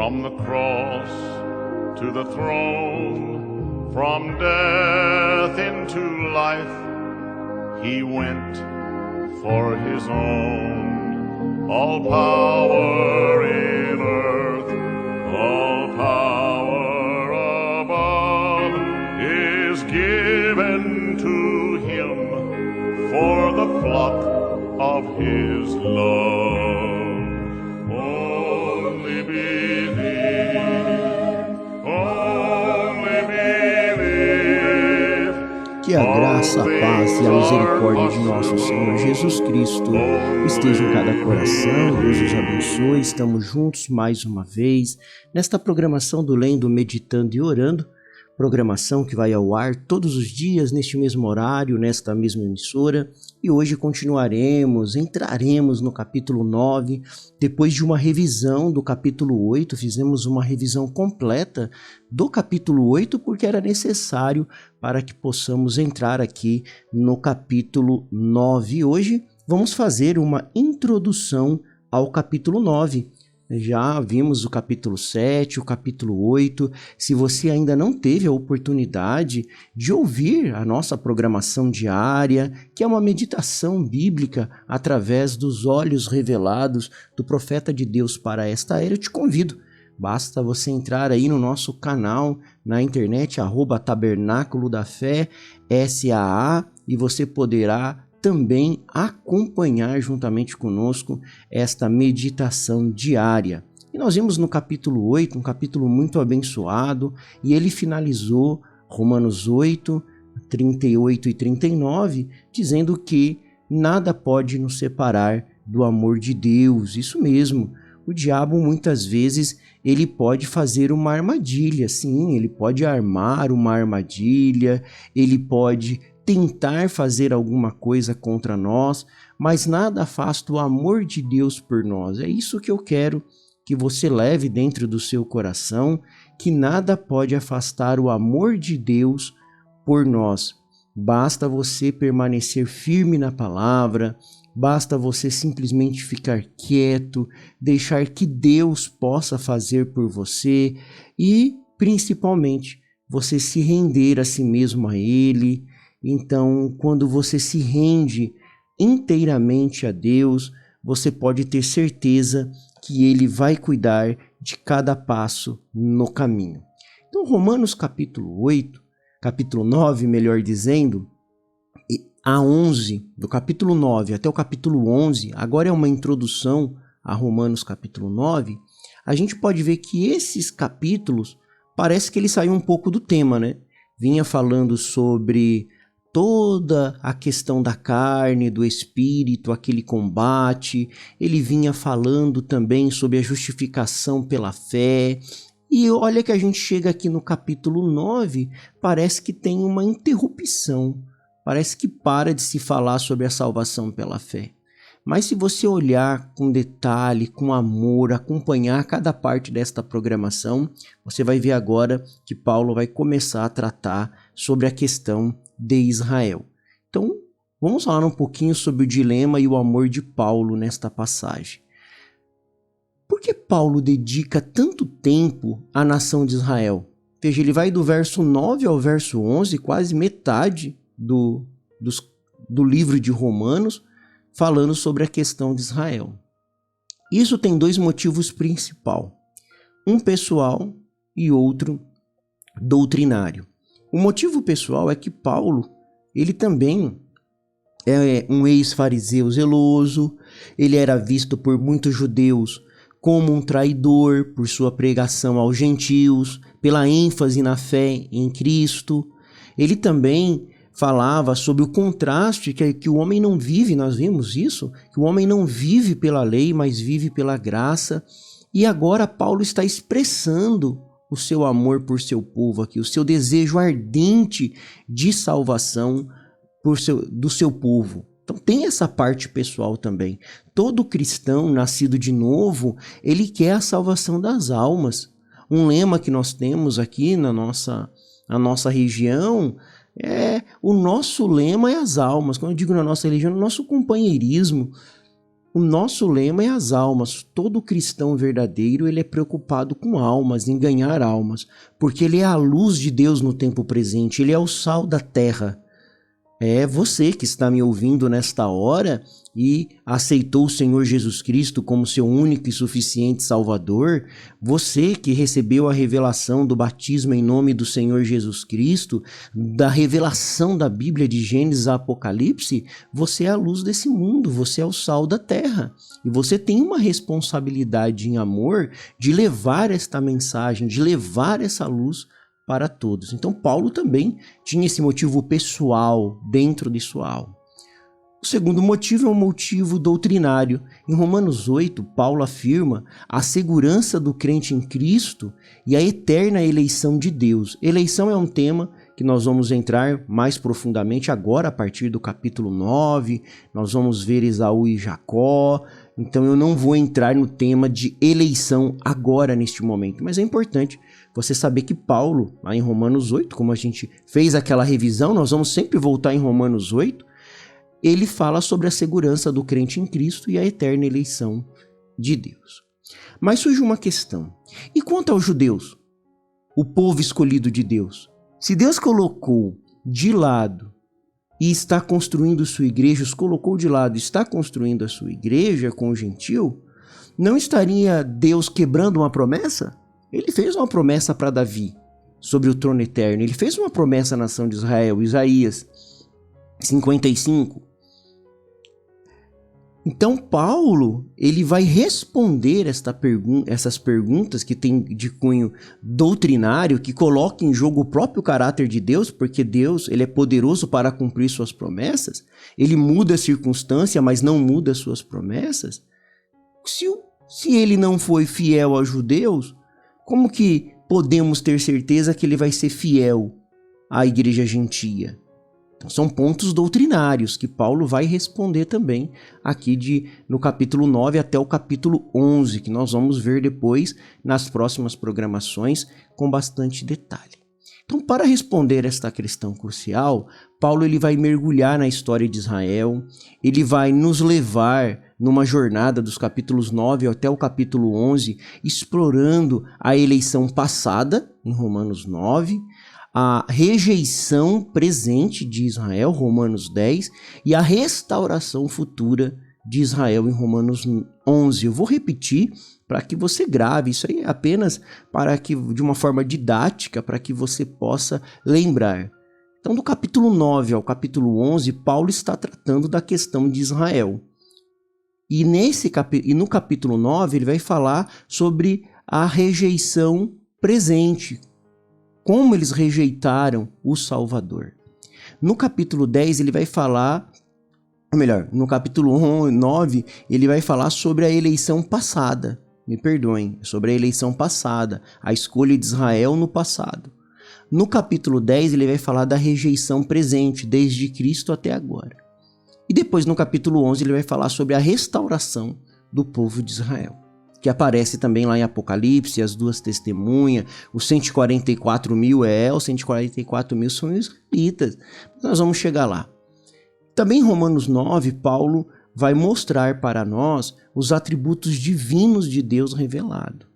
From the cross to the throne, from death into life, he went for his own. All power in earth, all power above is given to him for the flock of his love. Only believe, only believe. Que a graça, a paz e a misericórdia de nosso Senhor Jesus Cristo esteja em cada coração. Deus os abençoe. Estamos juntos mais uma vez nesta programação do Lendo, Meditando e Orando. Programação que vai ao ar todos os dias, neste mesmo horário, nesta mesma emissora. E hoje entraremos no capítulo 9, depois de uma revisão do capítulo 8, fizemos uma revisão completa do capítulo 8, porque era necessário para que possamos entrar aqui no capítulo 9. Hoje vamos fazer uma introdução ao capítulo 9. Já vimos o capítulo 7, o capítulo 8. Se você ainda não teve a oportunidade de ouvir a nossa programação diária, que é uma meditação bíblica através dos olhos revelados do profeta de Deus para esta era, eu te convido. Basta você entrar aí no nosso canal na internet, @Tabernáculo da Fé, SAA, e você poderá também acompanhar juntamente conosco esta meditação diária. E nós vimos no capítulo 8, um capítulo muito abençoado, e ele finalizou Romanos 8, 38 e 39, dizendo que nada pode nos separar do amor de Deus. Isso mesmo, o diabo muitas vezes ele pode fazer uma armadilha, sim, ele pode armar uma armadilha, ele pode tentar fazer alguma coisa contra nós, mas nada afasta o amor de Deus por nós. É isso que eu quero que você leve dentro do seu coração, que nada pode afastar o amor de Deus por nós. Basta você permanecer firme na palavra, basta você simplesmente ficar quieto, deixar que Deus possa fazer por você e, principalmente, você se render a si mesmo a Ele. Então, quando você se rende inteiramente a Deus, você pode ter certeza que Ele vai cuidar de cada passo no caminho. Então, Romanos capítulo 8, capítulo 9, melhor dizendo, a 11, do capítulo 9 até o capítulo 11, agora é uma introdução a Romanos capítulo 9, a gente pode ver que esses capítulos, parece que ele saiu um pouco do tema, né? Vinha falando sobre toda a questão da carne, do espírito, aquele combate. Ele vinha falando também sobre a justificação pela fé. E olha que a gente chega aqui no capítulo 9, parece que tem uma interrupção. Parece que para de se falar sobre a salvação pela fé. Mas se você olhar com detalhe, com amor, acompanhar cada parte desta programação, você vai ver agora que Paulo vai começar a tratar sobre a questão de Israel. Então, vamos falar um pouquinho sobre o dilema e o amor de Paulo nesta passagem. Por que Paulo dedica tanto tempo à nação de Israel? Veja, ele vai do verso 9 ao verso 11, quase metade do livro de Romanos, falando sobre a questão de Israel. Isso tem dois motivos principais, um pessoal e outro doutrinário. O motivo pessoal é que Paulo, ele também é um ex-fariseu zeloso, ele era visto por muitos judeus como um traidor por sua pregação aos gentios, pela ênfase na fé em Cristo. Ele também falava sobre o contraste que o homem não vive, nós vimos isso, que o homem não vive pela lei, mas vive pela graça. E agora Paulo está expressando o seu amor por seu povo aqui, o seu desejo ardente de salvação do seu povo. Então tem essa parte pessoal também. Todo cristão nascido de novo, ele quer a salvação das almas. Um lema que nós temos aqui na nossa região o nosso lema é as almas. Quando eu digo na nossa religião, no nosso companheirismo. O nosso lema é as almas. Todo cristão verdadeiro, ele é preocupado com almas, em ganhar almas, porque ele é a luz de Deus no tempo presente, ele é o sal da terra. É você que está me ouvindo nesta hora e aceitou o Senhor Jesus Cristo como seu único e suficiente Salvador, você que recebeu a revelação do batismo em nome do Senhor Jesus Cristo, da revelação da Bíblia de Gênesis a Apocalipse, você é a luz desse mundo, você é o sal da terra. E você tem uma responsabilidade em amor de levar esta mensagem, de levar essa luz para todos. Então Paulo também tinha esse motivo pessoal dentro de sua alma. O segundo motivo é um motivo doutrinário. Em Romanos 8, Paulo afirma a segurança do crente em Cristo e a eterna eleição de Deus. Eleição é um tema que nós vamos entrar mais profundamente agora a partir do capítulo 9. Nós vamos ver Esaú e Jacó. Então eu não vou entrar no tema de eleição agora neste momento, mas é importante você saber que Paulo, lá em Romanos 8, como a gente fez aquela revisão, nós vamos sempre voltar em Romanos 8, ele fala sobre a segurança do crente em Cristo e a eterna eleição de Deus. Mas surge uma questão. E quanto aos judeus? O povo escolhido de Deus? Se Deus colocou de lado e está construindo sua igreja, os colocou de lado e está construindo a sua igreja com o gentil, não estaria Deus quebrando uma promessa? Ele fez uma promessa para Davi sobre o trono eterno. Ele fez uma promessa à nação de Israel, Isaías 55. Então Paulo, ele vai responder essas perguntas que tem de cunho doutrinário, que coloca em jogo o próprio caráter de Deus, porque Deus, ele é poderoso para cumprir suas promessas. Ele muda a circunstância, mas não muda as suas promessas. Se ele não foi fiel aos judeus, como que podemos ter certeza que ele vai ser fiel à igreja gentia? Então, são pontos doutrinários que Paulo vai responder também aqui no capítulo 9 até o capítulo 11, que nós vamos ver depois nas próximas programações com bastante detalhe. Então, para responder esta questão crucial, Paulo ele vai mergulhar na história de Israel, ele vai nos levar numa jornada dos capítulos 9 até o capítulo 11, explorando a eleição passada, em Romanos 9, a rejeição presente de Israel, Romanos 10, e a restauração futura de Israel em Romanos 11. Eu vou repetir para que você grave, isso aí é apenas para que, de uma forma didática, para que você possa lembrar. Então, do capítulo 9 ao capítulo 11, Paulo está tratando da questão de Israel. E no capítulo 9, ele vai falar sobre a rejeição presente, como eles rejeitaram o Salvador. No capítulo 10, ele vai falar, ou melhor, no capítulo 9, ele vai falar sobre a eleição passada. Me perdoem, sobre a eleição passada, a escolha de Israel no passado. No capítulo 10, ele vai falar da rejeição presente, desde Cristo até agora. E depois, no capítulo 11, ele vai falar sobre a restauração do povo de Israel, que aparece também lá em Apocalipse, as duas testemunhas, os 144 mil os 144 mil são os israelitas. Nós vamos chegar lá. Também em Romanos 9, Paulo vai mostrar para nós os atributos divinos de Deus revelado.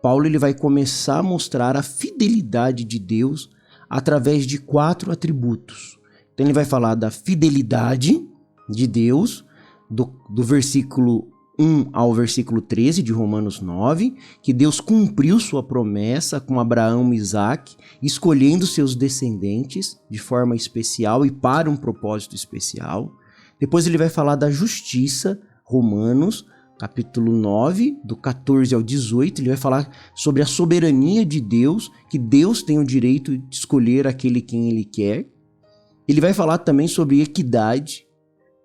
Paulo ele vai começar a mostrar a fidelidade de Deus através de 4 atributos. Então ele vai falar da fidelidade de Deus, do versículo 1 ao versículo 13 de Romanos 9, que Deus cumpriu sua promessa com Abraão e Isaac, escolhendo seus descendentes de forma especial e para um propósito especial. Depois ele vai falar da justiça, Romanos, capítulo 9, do 14 ao 18, ele vai falar sobre a soberania de Deus, que Deus tem o direito de escolher aquele quem ele quer. Ele vai falar também sobre equidade,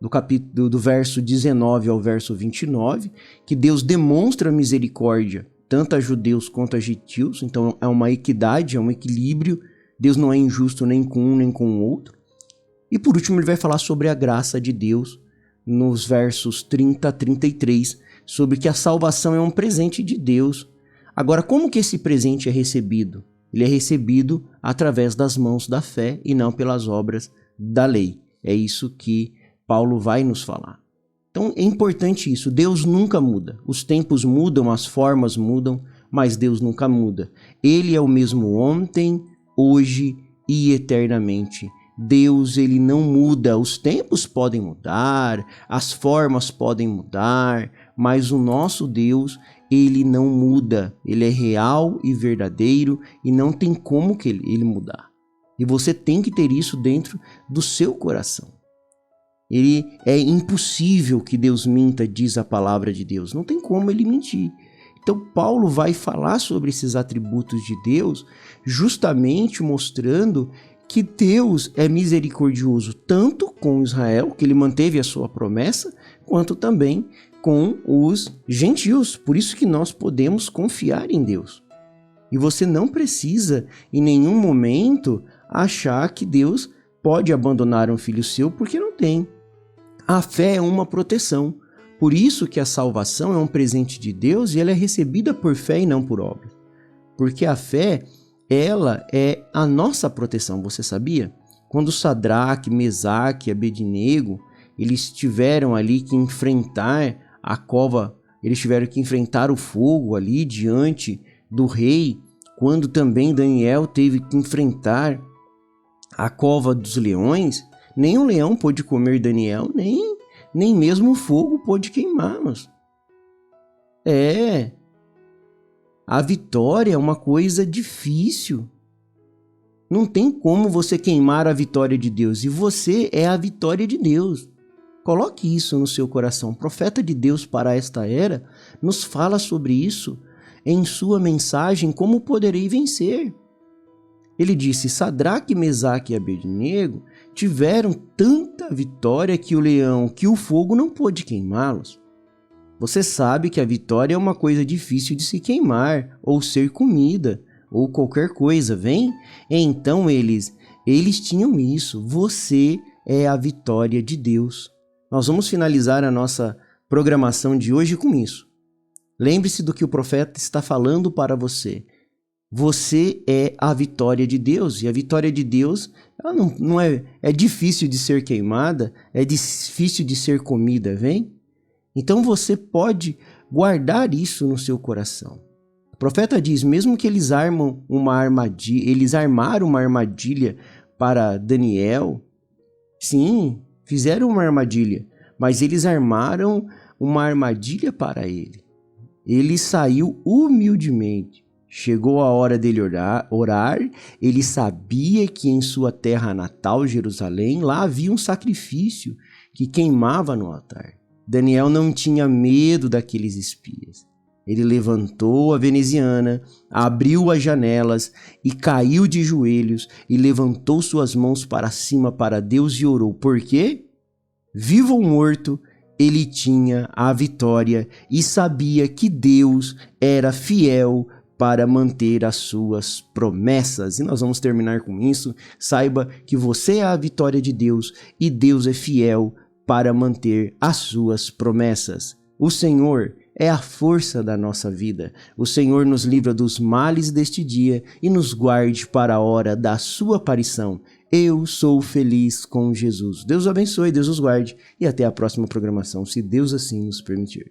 do verso 19 ao verso 29, que Deus demonstra misericórdia tanto a judeus quanto a gentios, então é uma equidade, é um equilíbrio, Deus não é injusto nem com um nem com o outro. E por último ele vai falar sobre a graça de Deus, nos versos 30 a 33, sobre que a salvação é um presente de Deus. Agora, como que esse presente é recebido? Ele é recebido através das mãos da fé e não pelas obras da lei. É isso que Paulo vai nos falar. Então é importante isso, Deus nunca muda. Os tempos mudam, as formas mudam, mas Deus nunca muda. Ele é o mesmo ontem, hoje e eternamente. Deus, ele não muda. Os tempos podem mudar, as formas podem mudar, mas o nosso Deus, ele não muda. Ele é real e verdadeiro e não tem como que ele mudar. E você tem que ter isso dentro do seu coração. É impossível que Deus minta, diz a palavra de Deus. Não tem como ele mentir. Então Paulo vai falar sobre esses atributos de Deus, justamente mostrando que Deus é misericordioso tanto com Israel, que ele manteve a sua promessa, quanto também com os gentios. Por isso que nós podemos confiar em Deus. E você não precisa em nenhum momento achar que Deus pode abandonar um filho seu, porque não tem. A fé é uma proteção. Por isso que a salvação é um presente de Deus e ela é recebida por fé e não por obra. Porque a fé, ela é a nossa proteção, você sabia? Quando Sadraque, Mesaque e Abednego, eles tiveram ali que enfrentar a cova, eles tiveram que enfrentar o fogo ali diante do rei, quando também Daniel teve que enfrentar a cova dos leões, nem o leão pôde comer Daniel, nem mesmo o fogo pôde queimá-los. A vitória é uma coisa difícil. Não tem como você queimar a vitória de Deus. E você é a vitória de Deus. Coloque isso no seu coração. O profeta de Deus para esta era nos fala sobre isso em sua mensagem, Como Poderei Vencer. Ele disse, Sadraque, Mesaque e Abednego tiveram tanta vitória que o leão, que o fogo não pôde queimá-los. Você sabe que a vitória é uma coisa difícil de se queimar, ou ser comida, ou qualquer coisa, vem? Então eles tinham isso. Você é a vitória de Deus. Nós vamos finalizar a nossa programação de hoje com isso. Lembre-se do que o profeta está falando para você. Você é a vitória de Deus, e a vitória de Deus ela não é difícil de ser queimada, é difícil de ser comida, vem? Então você pode guardar isso no seu coração. O profeta diz, mesmo que eles armaram uma armadilha para Daniel, sim, fizeram uma armadilha, mas eles armaram uma armadilha para ele. Ele saiu humildemente. Chegou a hora dele orar, ele sabia que em sua terra natal, Jerusalém, lá havia um sacrifício que queimava no altar. Daniel não tinha medo daqueles espias. Ele levantou a veneziana, abriu as janelas e caiu de joelhos e levantou suas mãos para cima para Deus e orou. Por quê? Vivo ou morto, ele tinha a vitória e sabia que Deus era fiel para manter as suas promessas. E nós vamos terminar com isso. Saiba que você é a vitória de Deus e Deus é fiel para manter as suas promessas. O Senhor é a força da nossa vida. O Senhor nos livra dos males deste dia e nos guarde para a hora da sua aparição. Eu sou feliz com Jesus. Deus o abençoe, Deus os guarde e até a próxima programação, se Deus assim nos permitir.